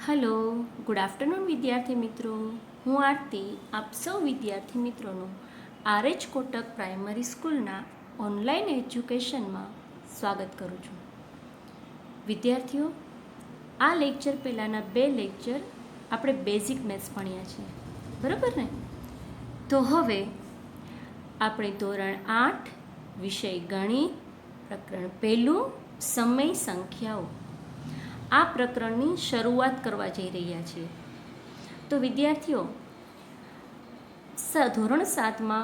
Hello, good afternoon વિદ્યાર્થી મિત્રો. હું આરતી આપ સૌ વિદ્યાર્થી મિત્રોનું આરએચ કોટક પ્રાઇમરી સ્કૂલના ઓનલાઈન એજ્યુકેશનમાં સ્વાગત કરું છું. વિદ્યાર્થીઓ, આ લેક્ચર પહેલાંના 2 લેક્ચર આપણે બેઝિક મેથ્સ ભણ્યા છીએ, બરાબર ને? તો હવે આપણે ધોરણ 8 વિષય ગણિત પ્રકરણ 1 સમય સંખ્યાઓ આ પ્રકરણની શરૂઆત કરવા જઈ રહ્યા છીએ. તો વિદ્યાર્થીઓ, ધોરણ 7માં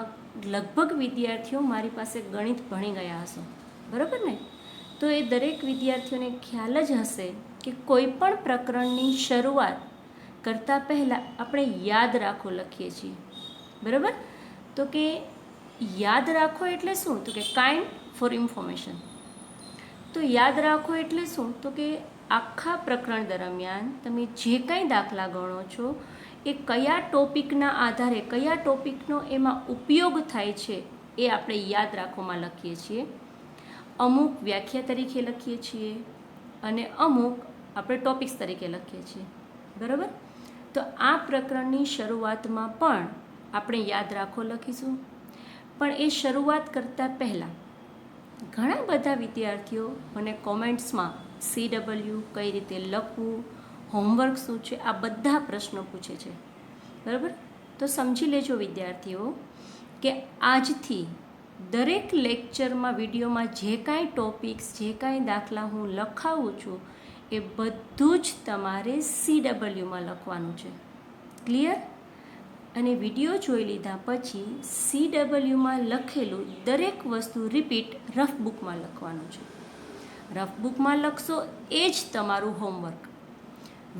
લગભગ વિદ્યાર્થીઓ મારી પાસે ગણિત ભણી ગયા હશો, બરાબર ને? તો એ દરેક વિદ્યાર્થીઓને ખ્યાલ જ હશે કે કોઈ પણ પ્રકરણની શરૂઆત કરતાં પહેલાં આપણે યાદ રાખો લખીએ છીએ, બરાબર? તો કે યાદ રાખો એટલે શું? તો કે કાઇન્ડ ફોર ઇન્ફોર્મેશન. તો યાદ રાખો એટલે શું? તો કે આખા પ્રકરણ દરમિયાન તમે જે કાંઈ દાખલા ગણો છો એ કયા ટોપિકના આધારે કયા ટોપિકનો એમાં ઉપયોગ થાય છે એ આપણે યાદ રાખવામાં લખીએ છીએ. અમુક વ્યાખ્યા તરીકે લખીએ છીએ અને અમુક આપણે ટોપિક્સ તરીકે લખીએ છીએ, બરાબર? તો આ પ્રકરણની શરૂઆતમાં પણ આપણે યાદ રાખો લખીશું. પણ એ શરૂઆત કરતાં પહેલાં ઘણા બધા વિદ્યાર્થીઓ મને કોમેન્ટ્સમાં CW કઈ રીતે લખવું, હોમવર્ક શું છે, આ બધા પ્રશ્નો પૂછે છે, બરાબર? તો સમજી લેજો વિદ્યાર્થીઓ કે આજથી દરેક લેક્ચરમાં વિડીયોમાં જે કાંઈ ટોપિક્સ જે કાંઈ દાખલા હું લખાવું છું એ બધું જ તમારે CWમાં લખવાનું છે. ક્લિયર? અને વિડીયો જોઈ લીધા પછી CWમાં લખેલું દરેક વસ્તુ રિપીટ રફ બુકમાં લખવાનું છે. રફ બુકમાં લખશો એ જ તમારું હોમવર્ક.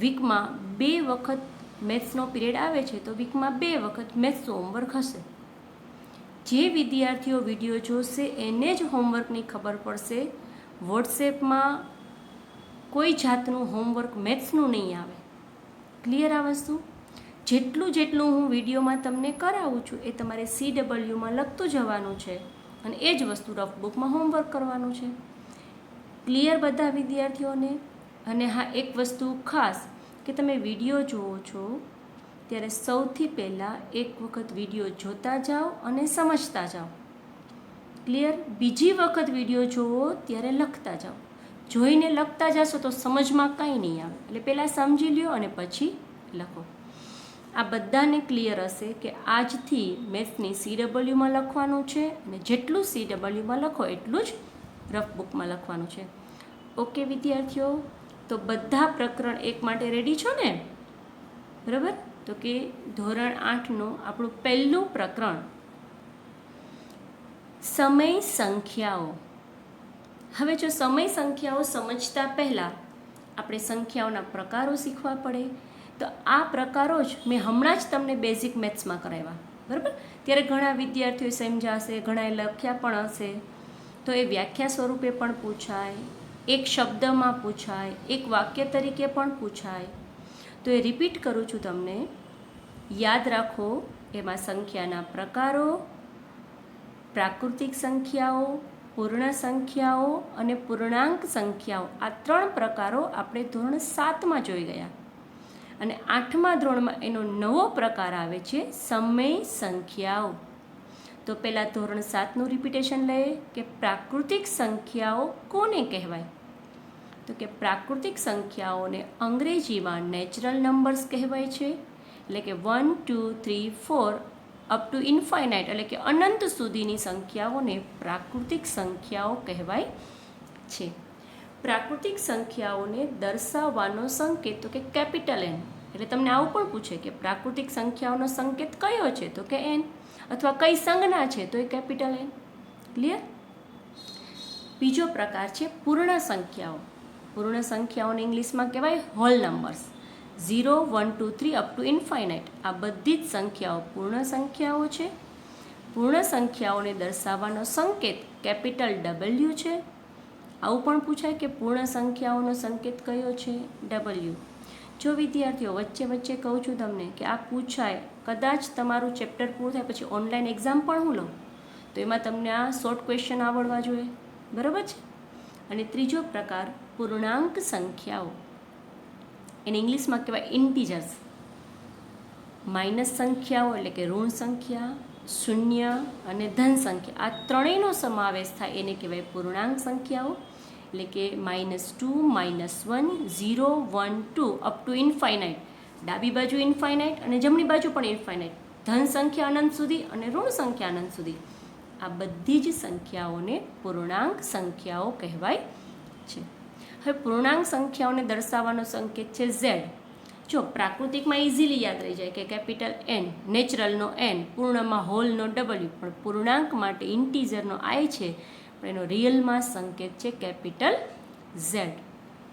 વીકમાં 2 વખત મેથ્સનો પીરિયડ આવે છે તો વીકમાં 2 વખત મેથ્સનું હોમવર્ક હશે. જે વિદ્યાર્થીઓ વિડીયો જોશે એને જ હોમવર્કની ખબર પડશે. વોટ્સએપમાં કોઈ જાતનું હોમવર્ક મેથ્સનું નહીં આવે. ક્લિયર આ વસ્તુ? જેટલું હું વિડીયોમાં તમને કરાવું છું એ તમારે CWમાં લખતું જવાનું છે અને એ જ વસ્તુ રફ બુકમાં હોમવર્ક કરવાનું છે. ક્લિયર બધા વિદ્યાર્થીઓને? અને હા, એક વસ્તુ ખાસ કે તમે વિડીયો જુઓ છો ત્યારે સૌથી પહેલાં એક વખત વિડીયો જોતા જાઓ અને સમજતા જાઓ. ક્લિયર? બીજી વખત વિડીયો જુઓ ત્યારે લખતા જાઓ. જોઈને લખતા જશો તો સમજમાં કાંઈ નહીં આવે, એટલે પહેલાં સમજી લ્યો અને પછી લખો. આ બધાને ક્લિયર હશે કે આજથી મેથ્સની CWમાં લખવાનું છે અને જેટલું CWમાં લખો એટલું જ રફ બુકમાં લખવાનું છે. ઓકે વિદ્યાર્થીઓ, તો બધા પ્રકરણ 1 માટે રેડી છો ને? બરાબર? તો કે ધોરણ 8નું આપણું પહેલું પ્રકરણ સમય સંખ્યાઓ. હવે જો સમય સંખ્યાઓ સમજતા પહેલાં આપણે સંખ્યાઓના પ્રકારો શીખવા પડે. તો આ પ્રકારો જ મેં હમણાં જ તમને બેઝિક મેથ્સમાં કરાવ્યા, બરાબર? ત્યારે ઘણા વિદ્યાર્થીઓ સમજાશે, ઘણાએ લખ્યા પણ હશે. તો એ વ્યાખ્યા સ્વરૂપે પણ પૂછાય, એક શબ્દમાં પૂછાય, એક વાક્ય તરીકે પણ પૂછાય. તો એ રિપીટ કરું છું તમને. યાદ રાખો, એમાં સંખ્યાના પ્રકારો, પ્રાકૃતિક સંખ્યાઓ, પૂર્ણ સંખ્યાઓ અને પૂર્ણાંક સંખ્યાઓ, આ 3 પ્રકારો આપણે ધોરણ 7માં જોઈ ગયા. અને 8મા ધોરણમાં એનો નવો પ્રકાર આવે છે સમય સંખ્યાઓ. તો પહેલાં ધોરણ 7નું રિપીટેશન લઈએ કે પ્રાકૃતિક સંખ્યાઓ કોને કહેવાય? તો કે પ્રાકૃતિક સંખ્યાઓને અંગ્રેજીમાં નેચરલ નંબર્સ કહેવાય છે. એટલે કે 1 2 3 4 અપ ટુ ઇન્ફાઇનાઇટ એટલે કે અનંત સુધીની સંખ્યાઓને પ્રાકૃતિક સંખ્યાઓ કહેવાય છે. પ્રાકૃતિક સંખ્યાઓને દર્શાવવાનો સંકેત તો કે કેપિટલ N. એટલે તમને આવું પણ પૂછે કે પ્રાકૃતિક સંખ્યાઓનો સંકેત કયો છે? તો કે N. અથવા કઈ સંજ્ઞા છે? તો એ કેપિટલ N. ક્લિયર? બીજો પ્રકાર છે પૂર્ણ સંખ્યાઓ. પૂર્ણ સંખ્યાઓને ઇંગ્લિશમાં કહેવાય whole numbers. 0 1 2 3 up to infinite આ બધી જ સંખ્યાઓ પૂર્ણ સંખ્યાઓ છે. પૂર્ણ સંખ્યાઓને દર્શાવવાનો સંકેત કેપિટલ W છે. આવું પણ પૂછાય કે પૂર્ણ સંખ્યાઓનો સંકેત કયો છે? W. જો વિદ્યાર્થીઓ વચ્ચે કહું છું તમને કે આ પૂછાય, કદાચ તમારું ચેપ્ટર પૂરું થાય પછી ઓનલાઈન એક્ઝામ પણ હું લઉં તો એમાં તમને આ શોર્ટ ક્વેશ્ચન આવડવા જોઈએ, બરાબર છે? અને ત્રીજો પ્રકાર પૂર્ણાંક સંખ્યાઓ. એને ઇંગ્લિશમાં કહેવાય ઇન્ટીજર્સ. માઇનસ સંખ્યાઓ એટલે કે ઋણ સંખ્યા, શૂન્ય અને ધન સંખ્યા, આ ત્રણેયનો સમાવેશ થાય એને કહેવાય પૂર્ણાંક સંખ્યાઓ. એટલે કે -2, -1, 0, 1, 2 અપ ટુ ઇન્ફાઇનાઇટ. ડાબી બાજુ ઇન્ફાઇનાઇટ અને જમણી બાજુ પણ ઇન્ફાઇનાઇટ. ધન સંખ્યા અનંત સુધી અને ઋણ સંખ્યા અનંત સુધી. આ બધી જ સંખ્યાઓને પૂર્ણાંક સંખ્યાઓ કહેવાય છે. હવે પૂર્ણાંક સંખ્યાઓને દર્શાવવાનો સંકેત છે Z. જો પ્રાકૃતિકમાં ઇઝીલી યાદ રહી જાય કે કેપિટલ N, નેચરલનો N, પૂર્ણમાં હોલનો W, પણ પૂર્ણાંક માટે ઇન્ટીજરનો I છે, પણ એનો રિયલમાં સંકેત છે કેપિટલ Z.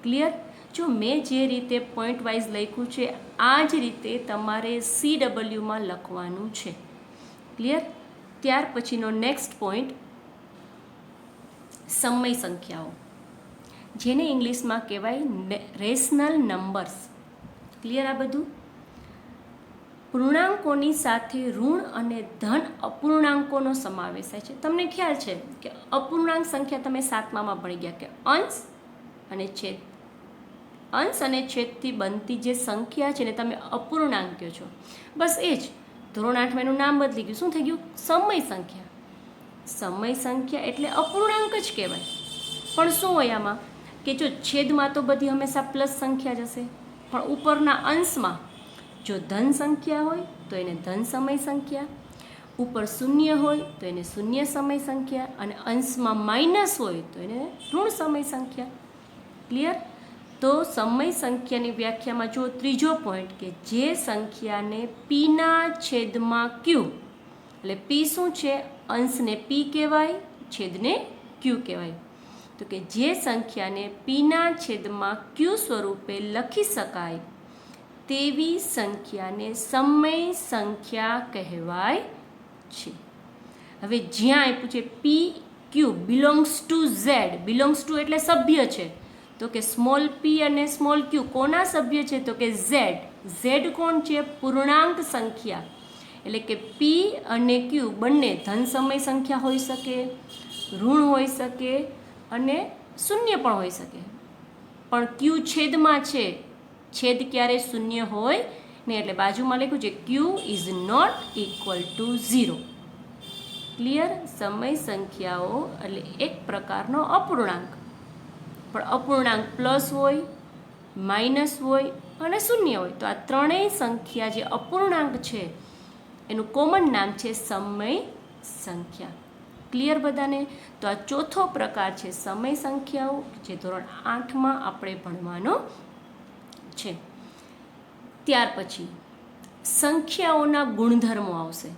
ક્લિયર? જો મેં જે રીતે પોઈન્ટ વાઇઝ લખ્યું છે આ જ રીતે તમારે CWમાં લખવાનું છે. ક્લિયર? ત્યાર પછીનો નેક્સ્ટ પોઈન્ટ સમય સંખ્યાઓ, જેને ઇંગ્લિશમાં કહેવાય રેશનલ નંબર્સ. ક્લિયર? આ બધું પૂર્ણાંકોની સાથે ઋણ અને ધન અપૂર્ણાંકોનો સમાવેશ થાય છે. તમને ખ્યાલ છે કે અપૂર્ણાંક સંખ્યા તમે 7મામાં ભણી ગયા કે અંશ અને છેદ. અંશ અને છેદથી બનતી જે સંખ્યા છે ને તમે અપૂર્ણાંક કહો છો. બસ એ જ ધોરણ 8માં એનું નામ બદલી ગયું. શું થઈ ગયું? સમય સંખ્યા. સમય સંખ્યા એટલે અપૂર્ણાંક જ કહેવાય. પણ શું હોય આમાં કે જો છેદમાં તો બધી હંમેશા પ્લસ સંખ્યા જ હશે, પણ ઉપરના અંશમાં જો ધન સંખ્યા હોય તો એને ધન સમય સંખ્યા, ઉપર શૂન્ય હોય તો એને શૂન્ય સમય સંખ્યા, અને અંશમાં માઇનસ હોય તો એને ઋણ સમય સંખ્યા. ક્લિયર? તો સમય સંખ્યાની વ્યાખ્યામાં જો ત્રીજો પોઈન્ટ કે જે સંખ્યાને પીના છેદમાં ક્યુ, એટલે પી શું છે? અંશને પી કહેવાય, છેદને ક્યુ કહેવાય. તો કે જે સંખ્યાને પીના છેદમાં ક્યુ સ્વરૂપે લખી શકાય તેવી સંખ્યાને સમય સંખ્યા કહેવાય છે. હવે જ્યાં આપ્યું છે P Q belongs to Z, belongs to એટલે સભ્ય છે, તો કે સ્મોલ પી અને સ્મોલ ક્યુ કોના સભ્ય છે? તો કે ઝેડ. ઝેડ કોણ છે? પૂર્ણાંક સંખ્યા. એટલે કે પી અને ક્યુ બંને ધન સમય સંખ્યા હોઈ શકે, ઋણ હોઈ શકે અને શૂન્ય પણ હોઈ શકે. પણ ક્યુ છેદમાં છે, છેદ ક્યારે શૂન્ય હોય નહીં, એટલે બાજુમાં લખ્યું છે Q is not equal to 0. Clear? સમય સંખ્યાઓ એટલે એક પ્રકારનો અપૂર્ણાંક, પણ અપૂર્ણાંક પ્લસ હોય, માઇનસ હોય અને શૂન્ય હોય. તો આ ત્રણેય સંખ્યા જે અપૂર્ણાંક છે એનું કોમન નામ છે સમય સંખ્યા. ક્લિયર બધાને? તો આ ચોથો પ્રકાર છે સમય સંખ્યાઓ, જે ધોરણ 8માં આપણે ભણવાનો છે. ત્યાર પછી સંખ્યાઓના ગુણધર્મો આવશે.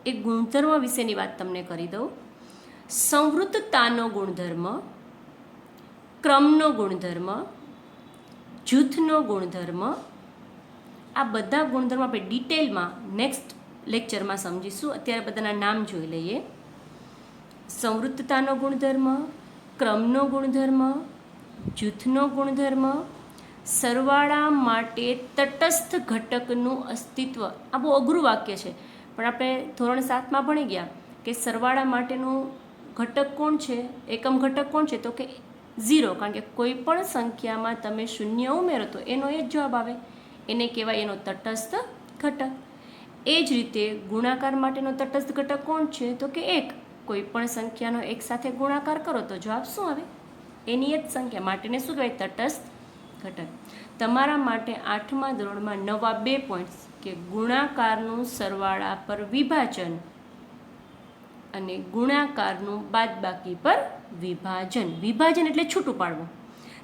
એ ગુણધર્મ વિશેની વાત તમને કરી દઉં. સંવૃત્તતાનો ગુણધર્મ, ક્રમનો ગુણધર્મ, જૂથનો ગુણધર્મ, આ બધા ગુણધર્મ આપણે ડિટેલમાં નેક્સ્ટ લેક્ચરમાં સમજીશું. અત્યારે બધાના નામ જોઈ લઈએ. સંવૃત્તતાનો ગુણધર્મ, ક્રમનો ગુણધર્મ, જૂથનો ગુણધર્મ, સરવાળા માટે તટસ્થ ઘટકનું અસ્તિત્વ. આ બહુ અઘરું વાક્ય છે, પણ આપણે ધોરણ 7માં ભણી ગયા કે સરવાળા માટેનું ઘટક કોણ છે? એકમ ઘટક કોણ છે? તો કે 0. કારણ કે કોઈ પણ સંખ્યામાં તમે શૂન્ય ઉમેરો તો એનો એ જ જવાબ આવે, એને કહેવાય એનો તટસ્થ ઘટક. એ જ રીતે ગુણાકાર માટેનો તટસ્થ ઘટક કોણ છે? તો કે 1. કોઈ પણ સંખ્યાનો એક સાથે ગુણાકાર કરો તો જવાબ શું આવે? એની જ સંખ્યા માટેને શું કહેવાય? તટસ્થ ઘટક. તમારા માટે 8મા ધોરણમાં નવા 2 પોઈન્ટ્સ કે ગુણાકારનું સરવાળા પર વિભાજન અને ગુણાકારનું બાદબાકી પર વિભાજન. વિભાજન એટલે છૂટું પાડવું.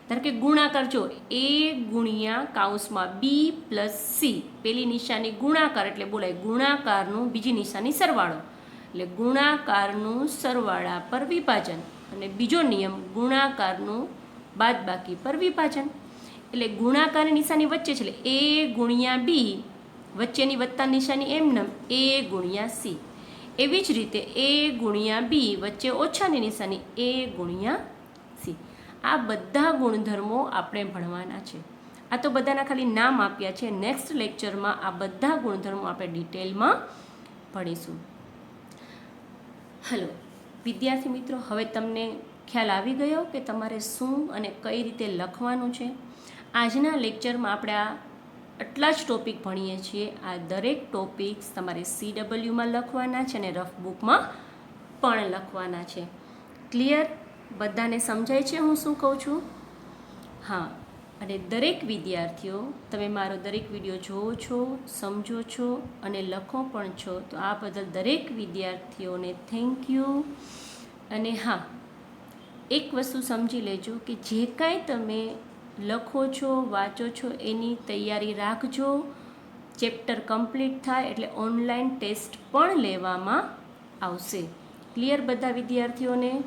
ધારો કે ગુણાકાર જો a ગુણ્યા કૌંસમાં b પ્લસ c, પેલી નિશાની ગુણાકાર એટલે બોલાય ગુણાકારનું, બીજી નિશાની સરવાળો, એટલે ગુણાકારનું સરવાળા પર વિભાજન, અને બીજો નિયમ ગુણાકારનું બાદબાકી પર વિભાજન. એટલે ગુણાકારની નિશાની વચ્ચે છે એટલે a ગુણ્યા b, વચ્ચેની વત્તા નિશાની એમનેમ a ગુણ્યા c. એવી જ રીતે a ગુણ્યા b, વચ્ચે ઓછાની નિશાની a ગુણ્યા c. આ બધા ગુણધર્મો આપણે ભણવાના છે. આ તો બધાના ખાલી નામ આપ્યા છે. નેક્સ્ટ લેક્ચરમાં આ બધા ગુણધર્મો આપણે ડિટેલમાં ભણીશું. હલો વિદ્યાર્થી મિત્રો, હવે તમને ખ્યાલ આવી ગયો કે તમારે શું અને કઈ રીતે લખવાનું છે. આજના લેક્ચરમાં આપણે આટલા જ ટોપિક ભણીએ છીએ. આ દરેક ટોપિક્સ તમારે CWમાં લખવાના છે અને રફ બુકમાં પણ લખવાના છે. ક્લિયર? બધાને સમજાય છે હું શું કહું છું? હા. અને દરેક વિદ્યાર્થીઓ, તમે મારો દરેક વિડીયો જોવો છો, સમજો છો અને લખો પણ છો, તો આ બદલ દરેક વિદ્યાર્થીઓને થેન્ક યુ. અને હા, એક વસ્તુ સમજી લેજો કે જે કાંઈ તમે લખો છો, વાંચો છો, એની તૈયારી રાખજો. ચેપ્ટર કમ્પ્લીટ થાય એટલે ઓનલાઈન ટેસ્ટ પણ લેવામાં આવશે. ક્લિયર બધા વિદ્યાર્થીઓને?